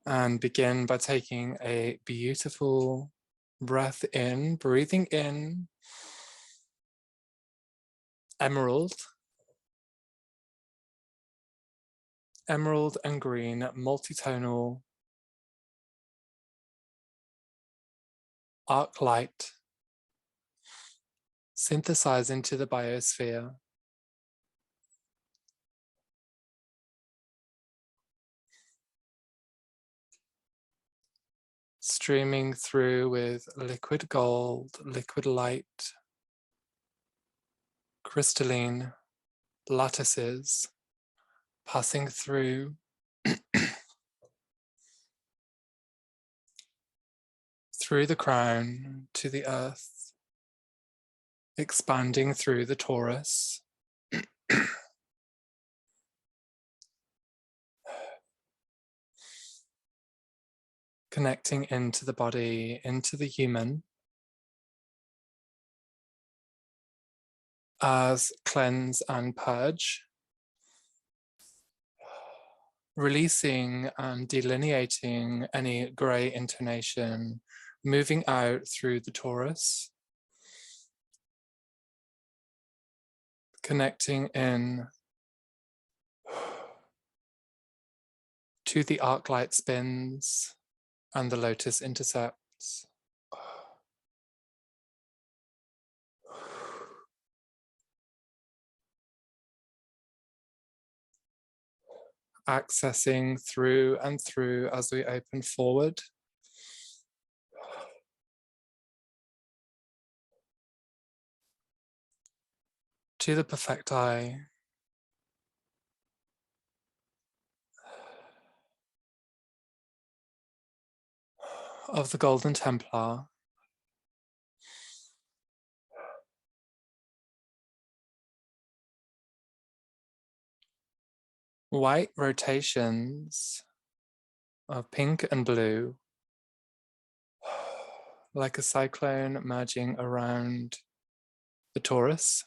And begin by taking a beautiful breath in, breathing in emerald and green multitonal arc light synthesize into the biosphere. Streaming through with liquid gold, liquid light, crystalline lattices, passing through through the crown to the earth, expanding through the torus, connecting into the body, into the human, as cleanse and purge, releasing and delineating any grey intonation, moving out through the torus, connecting in to the arc light spins and the lotus intercepts. Accessing through and through as we open forward. To the perfect eye. Of the Golden Templar. White rotations of pink and blue, like a cyclone merging around the torus,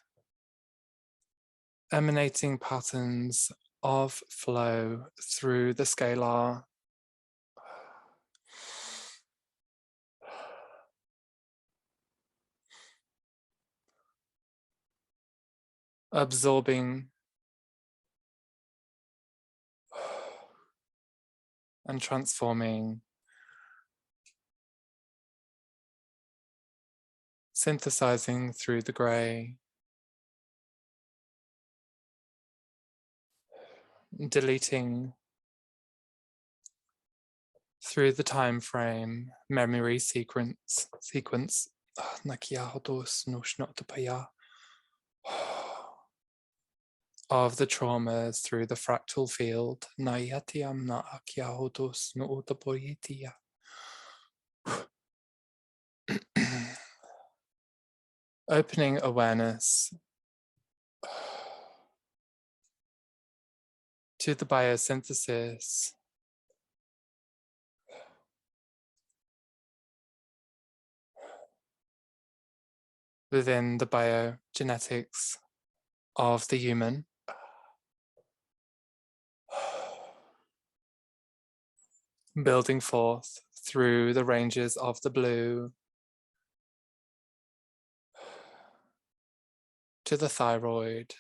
emanating patterns of flow through the scalar, absorbing and transforming, synthesizing through the grey, deleting through the time frame, memory sequence. Of the traumas through the fractal field. Opening awareness to the biosynthesis within the biogenetics of the human. Building forth through the ranges of the blue to the thyroid.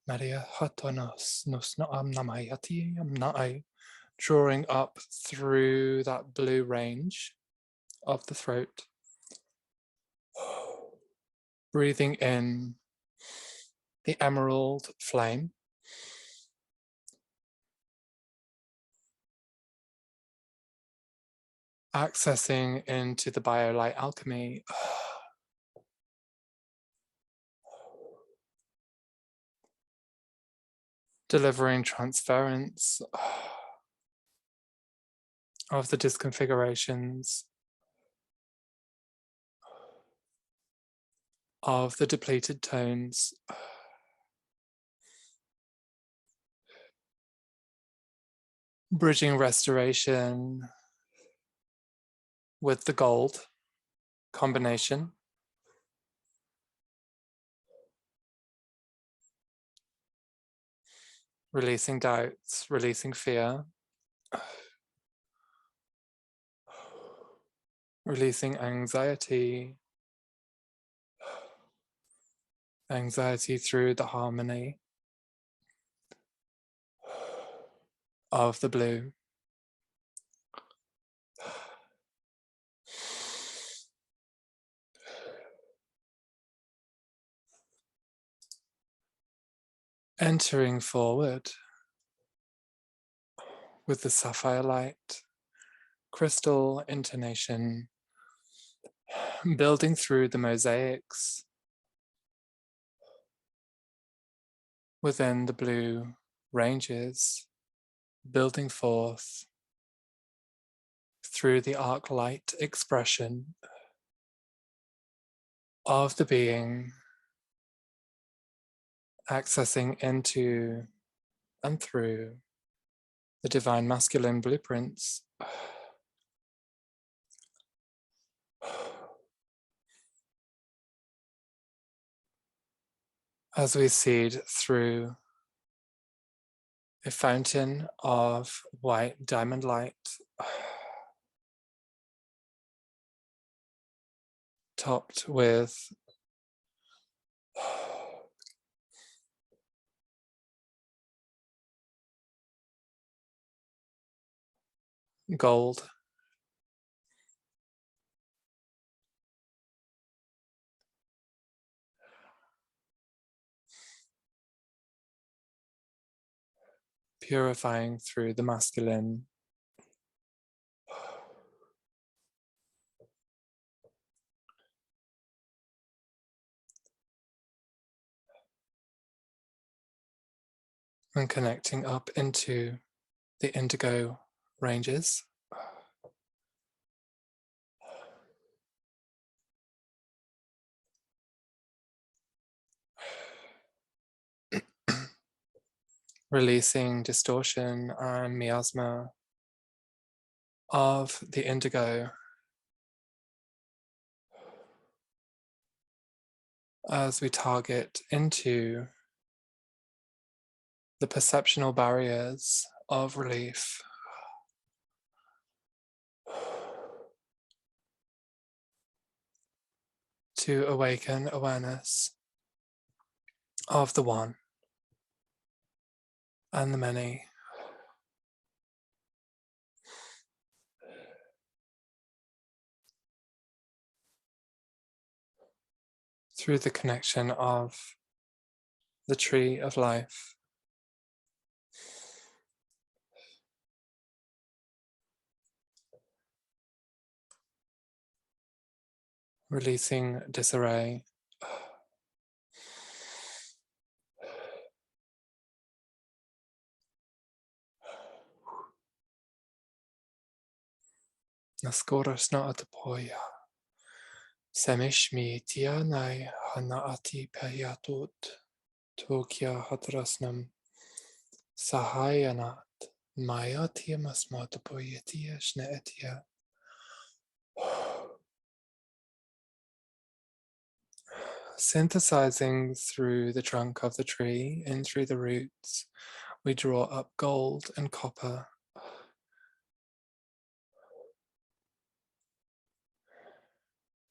Maria Hatonos Nosno Amnamayati Amnai, drawing up through that blue range of the throat. Breathing in the emerald flame. Accessing into the biolight alchemy. Delivering transference of the disconfigurations of the depleted tones. Bridging restoration with the gold combination. Releasing doubts, releasing fear, releasing anxiety, anxiety through the harmony of the blue. Entering forward with the sapphire light, crystal intonation, building through the mosaics within the blue ranges, building forth through the arc light expression of the being, accessing into and through the divine masculine blueprints. As we seed through a fountain of white diamond light, topped with gold, purifying through the masculine, and connecting up into the indigo ranges. Releasing distortion and miasma of the indigo as we target into the perceptual barriers of relief. To awaken awareness of the one and the many. Through the connection of the tree of life. Releasing disarray. Naskoras na atapoya. Semishmi tianai hanaati payatot. Tokya hadrasnam sahayanat. Mayatia masmatapoyatia shneetia. Synthesizing through the trunk of the tree and through the roots, we draw up gold and copper.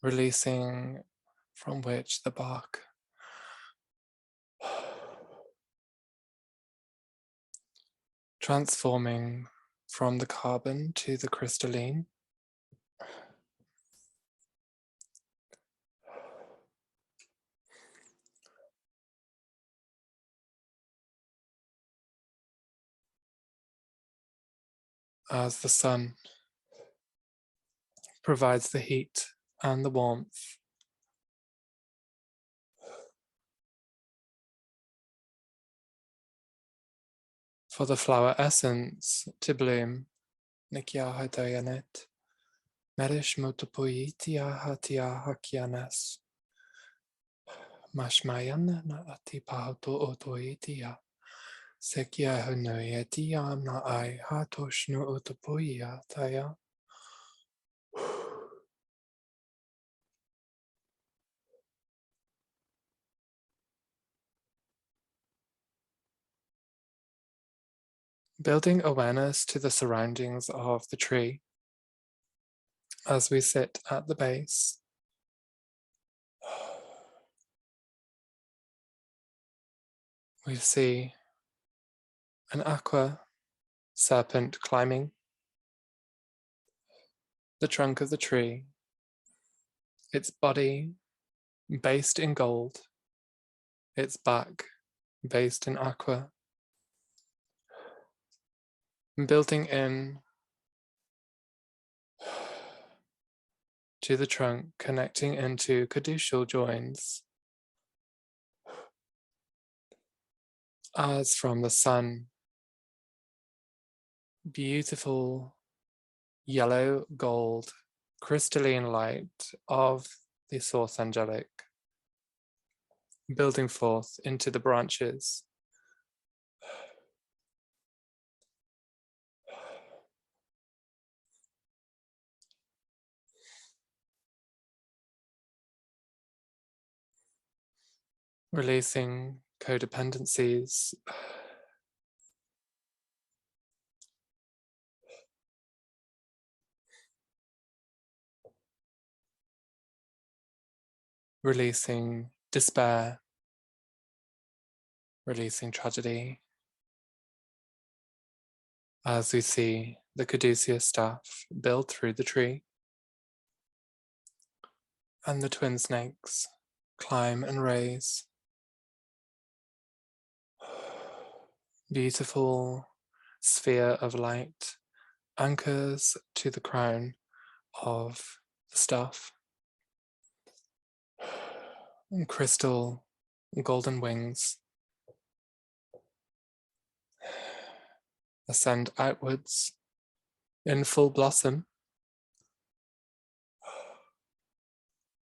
Releasing from which the bark transforming from the carbon to the crystalline. As the sun provides the heat and the warmth. For the flower essence to bloom. Nikya hadayanet. Merish mutupuyitia hatia hakianes. Mashmayan na atipahato otoitia. Sekia hunoyetia na ai hatoshnu utupuya taya. building awareness to the surroundings of the tree as we sit at the base. We see an aqua serpent climbing the trunk of the tree, its body based in gold, its back based in aqua, building in to the trunk, connecting into caduceal joins as from the sun, beautiful yellow gold crystalline light of the source angelic building forth into the branches, releasing codependencies, releasing despair, releasing tragedy, as we see the caduceus staff build through the tree, and the twin snakes climb and raise. Beautiful sphere of light anchors to the crown of the staff. And crystal golden wings ascend outwards in full blossom,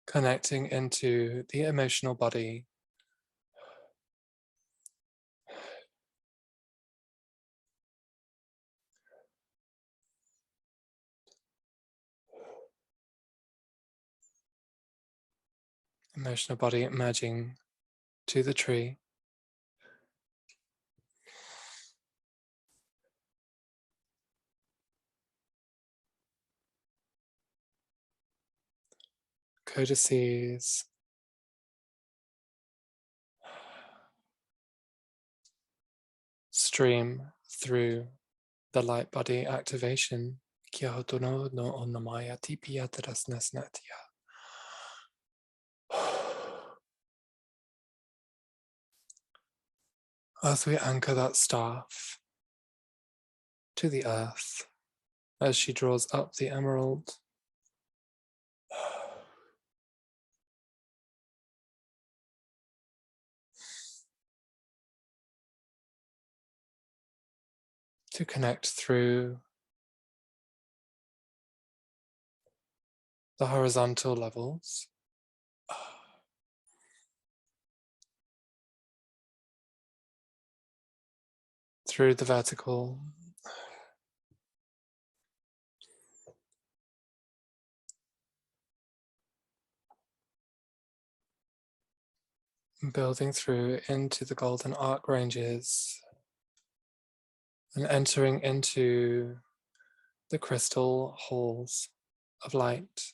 connecting into the emotional body, merging to the tree. Codices stream through the light body activation. As we anchor that staff to the earth, as she draws up the emerald, to connect through the horizontal levels, through the vertical, building through into the golden arc ranges, and entering into the crystal halls of light.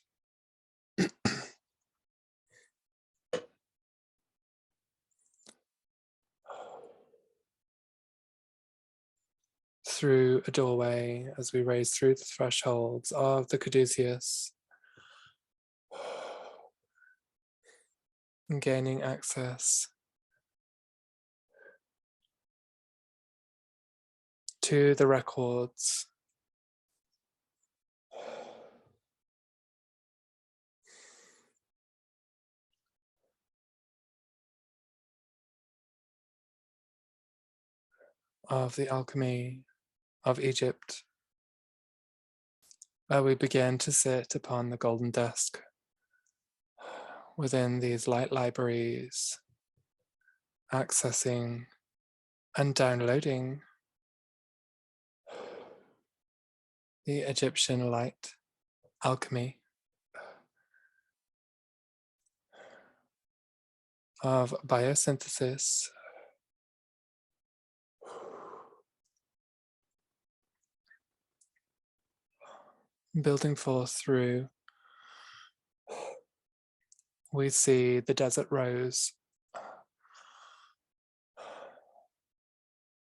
Through a doorway as we raise through the thresholds of the caduceus, and gaining access to the records of the alchemy of Egypt, where we begin to sit upon the golden desk within these light libraries, accessing and downloading the Egyptian light alchemy of biosynthesis, building forth through, we see the desert rose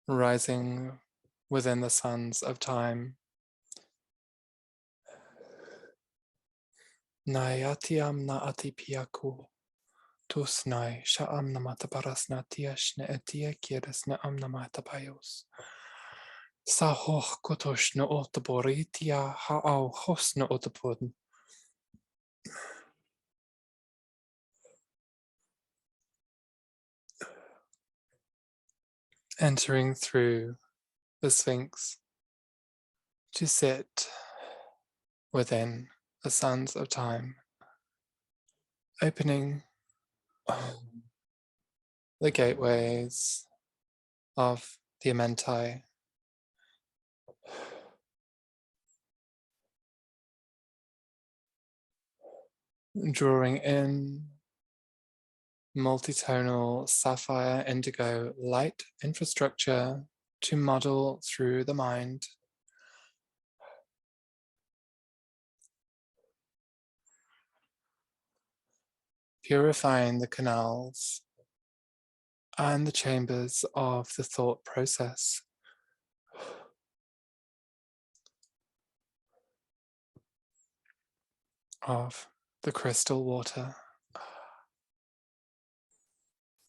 rising within the suns of time. Nayatiam na atipiaku. Tusnai sha'am namata parasna tiashne etia kieresne amnamata payos. Sahoch kotosh no otaboritia ha'au hos no otapodn. Entering through the Sphinx to sit within the sands of time, opening the gateways of the Amentai, drawing in multitonal sapphire indigo light infrastructure to model through the mind. Purifying the canals and the chambers of the thought process. Of the crystal water.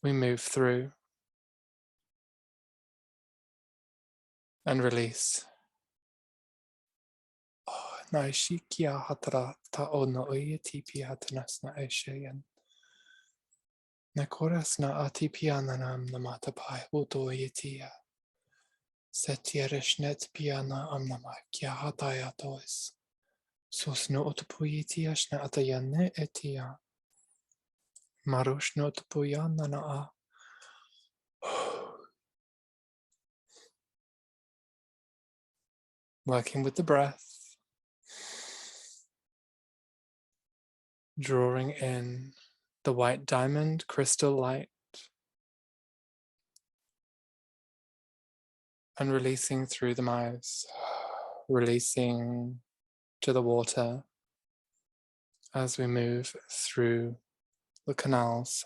We move through and release. Naishikia hatara ta ono tipi hatanas na eshayan. Nakoras na atipiananam namata pai uto yetia. Setiereshnet piana amnama kia hatayatois. Susno utpuitiash na atayane etia. Marush no utpuyana na a. Working with the breath, drawing in the white diamond crystal light and releasing through the mouth, releasing to the water as we move through the canals,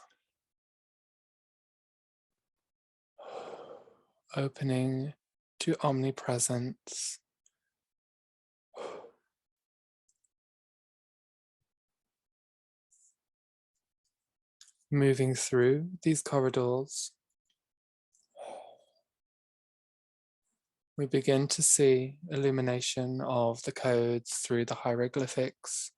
opening to omnipresence. Moving through these corridors, we begin to see illumination of the codes through the hieroglyphics.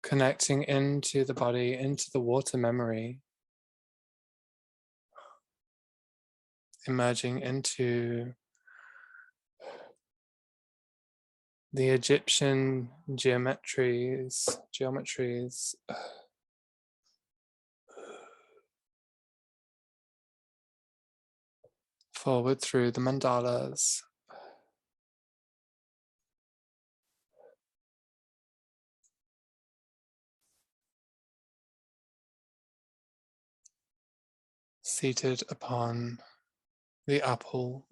Connecting into the body, into the water memory, emerging into the Egyptian geometries, forward through the mandalas, seated upon the apple,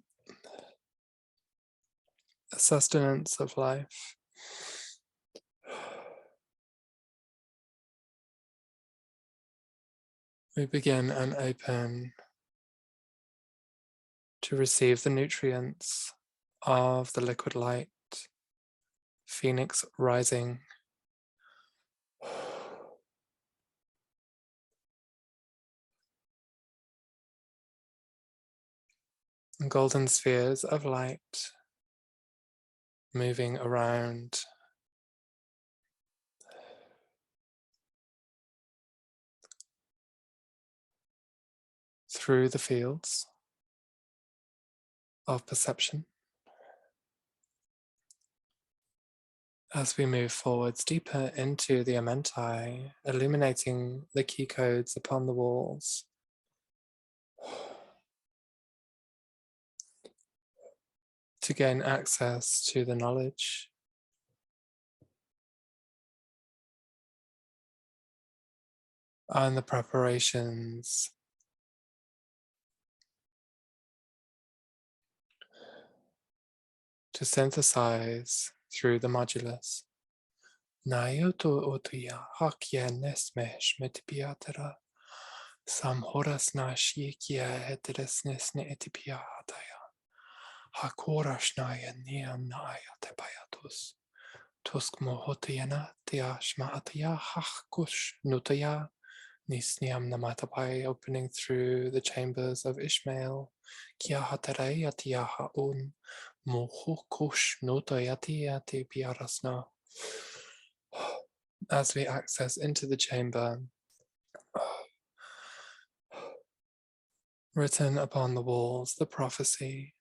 the sustenance of life. We begin and open to receive the nutrients of the liquid light, Phoenix rising. Golden spheres of light moving around through the fields of perception as we move forwards deeper into the Amentai, illuminating the key codes upon the walls. To gain access to the knowledge and the preparations to synthesize through the modulus. Nayoto otuya hakya nesmesh metipiatera sam horas na shikia heteres nesne etipia hataya hakorashnaya niam naya tepayatus tusk mohotayana tiashma ataya hachkush nutaya nisniam namatapai, opening through the chambers of Ishmael kia hataraya tiaha un mohukush nutayati ati piarasna. As we access into the chamber, written upon the walls, the prophecy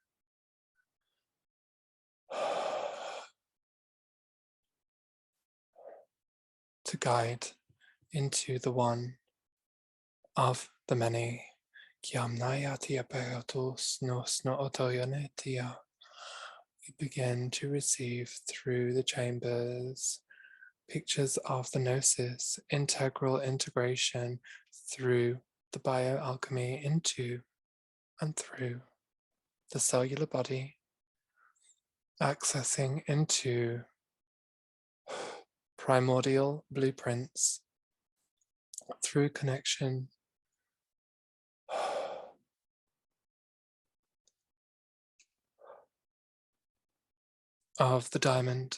to guide into the one of the many. We begin to receive through the chambers pictures of the gnosis, integral integration through the bioalchemy into and through the cellular body, accessing into primordial blueprints through connection of the diamond.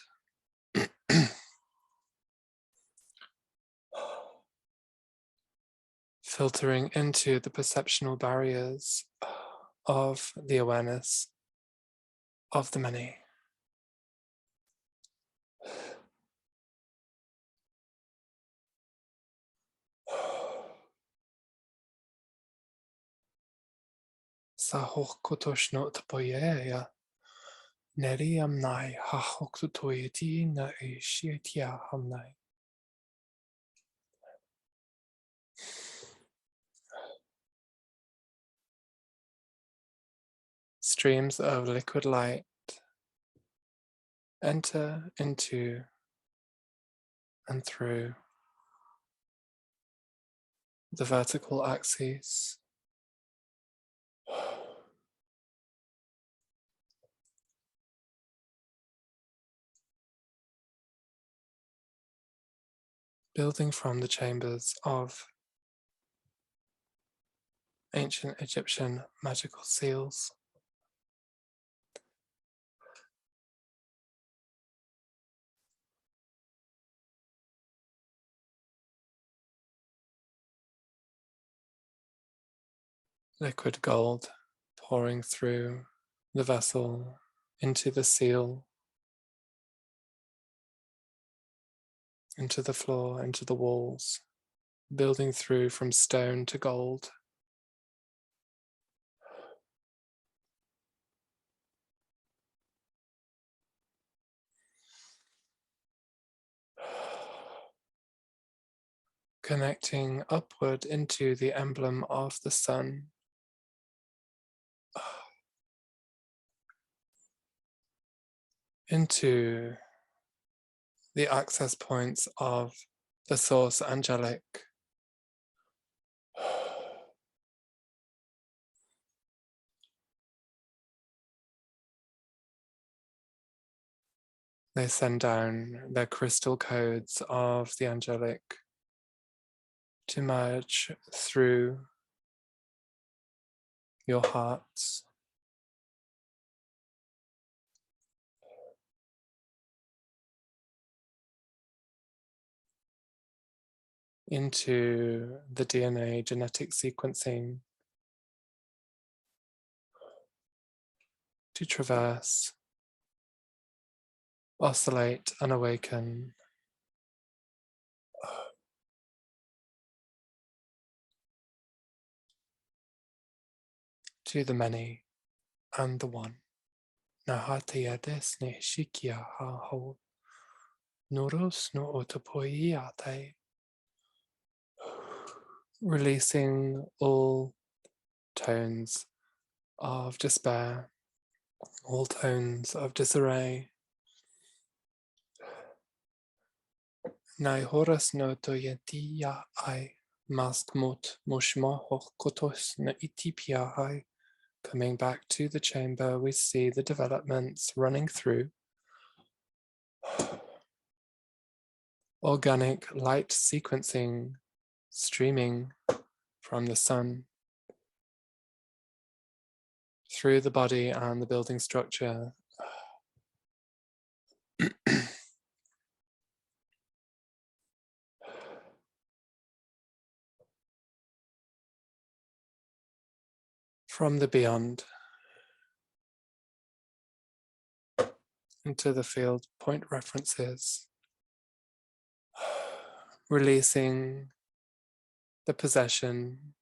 Filtering into the perceptual barriers of the awareness of the many. Sahok kotoshno tapoyeya neriam nai hahok tutoyeti na ishitia hamnai. Streams of liquid light enter into and through the vertical axes, building from the chambers of ancient Egyptian magical seals. Liquid gold pouring through the vessel into the seal, into the floor, into the walls, building through from stone to gold. Connecting upward into the emblem of the sun. Into the access points of the source angelic. They send down their crystal codes of the angelic to merge through your hearts. Into the DNA genetic sequencing to traverse, oscillate and awaken to the many and the one. Nahatia desne shikia ha ho nuros no otopoiate. Releasing all tones of despair, all tones of disarray. Nai horas no toyetia ai mask mut mushma hokotos na itipia hai Coming back to the chamber, we see the developments running through. Organic light sequencing streaming from the sun through the body and the building structure. From the beyond into the field point references, releasing the possession,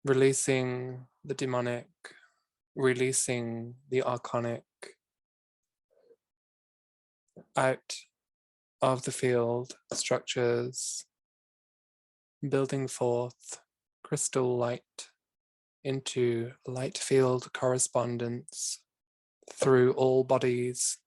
releasing the demonic, releasing the archonic out of the field structures, building forth crystal light into light field correspondence through all bodies.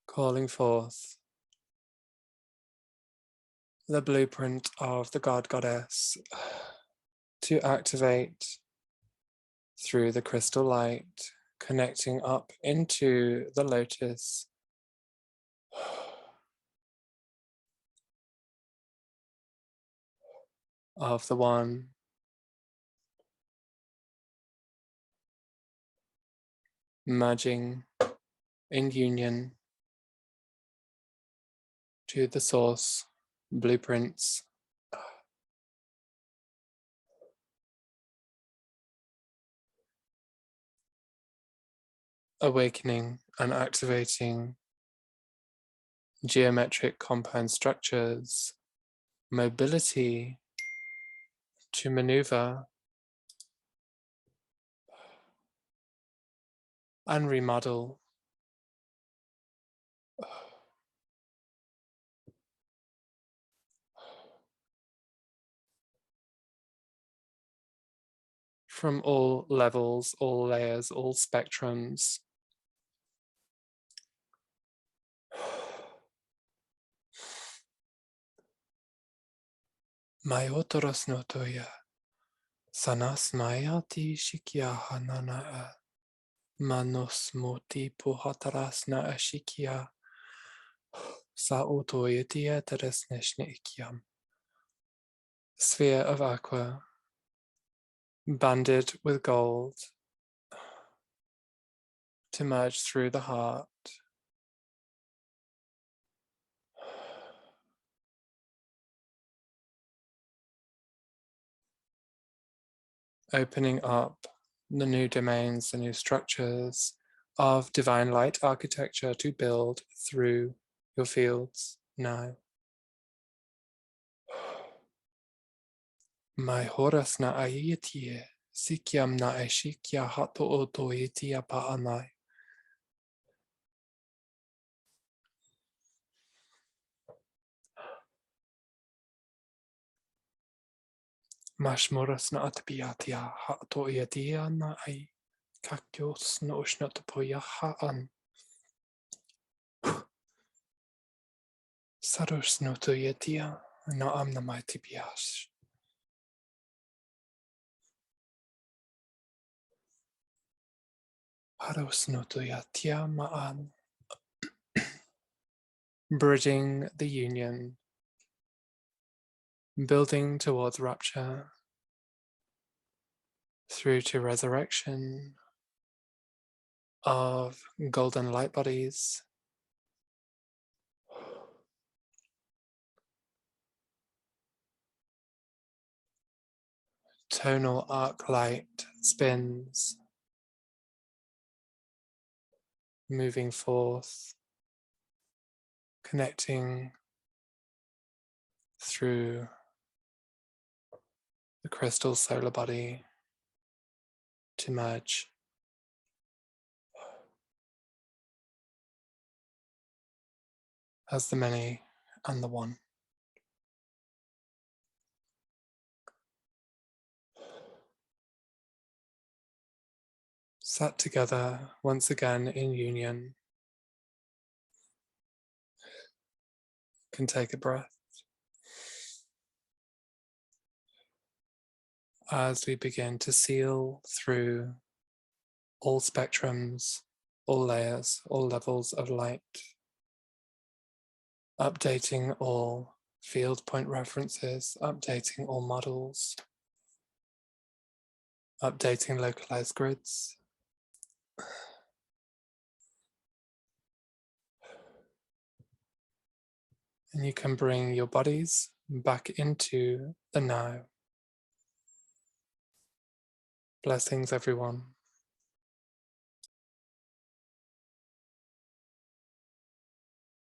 Calling forth the blueprint of the God Goddess to activate through the crystal light, connecting up into the lotus. Of the one, merging in union to the source blueprints. Awakening and activating geometric compound structures, mobility to maneuver and remodel. From all levels, all layers, all spectrums. Maiotoros notoya, sanas mayati shikia hanana, manos moti puhataras na ashikia, sa utoyetia teresneshne ikiam. Sphere of aqua, banded with gold, to merge through the heart. Opening up the new domains, the new structures of divine light architecture to build through your fields now. My horas na aitie, sikiam na eshikia hato otoitia paanai. Mashmoras na atbiatia hato iatia na ai. Kakios na ushnatapoya haan. Saros no toyetia na amna mai tibiash. Haros no toyatia maan. Bridging the union, building towards rapture, through to resurrection of golden light bodies, tonal arc light spins, moving forth, connecting through the crystal solar body to merge. As the many and the one. sat together once again in union. Can take a breath as we begin to seal through all spectrums, all layers, all levels of light, updating all field point references, updating all models, updating localized grids. And you can bring your bodies back into the now. Blessings, everyone.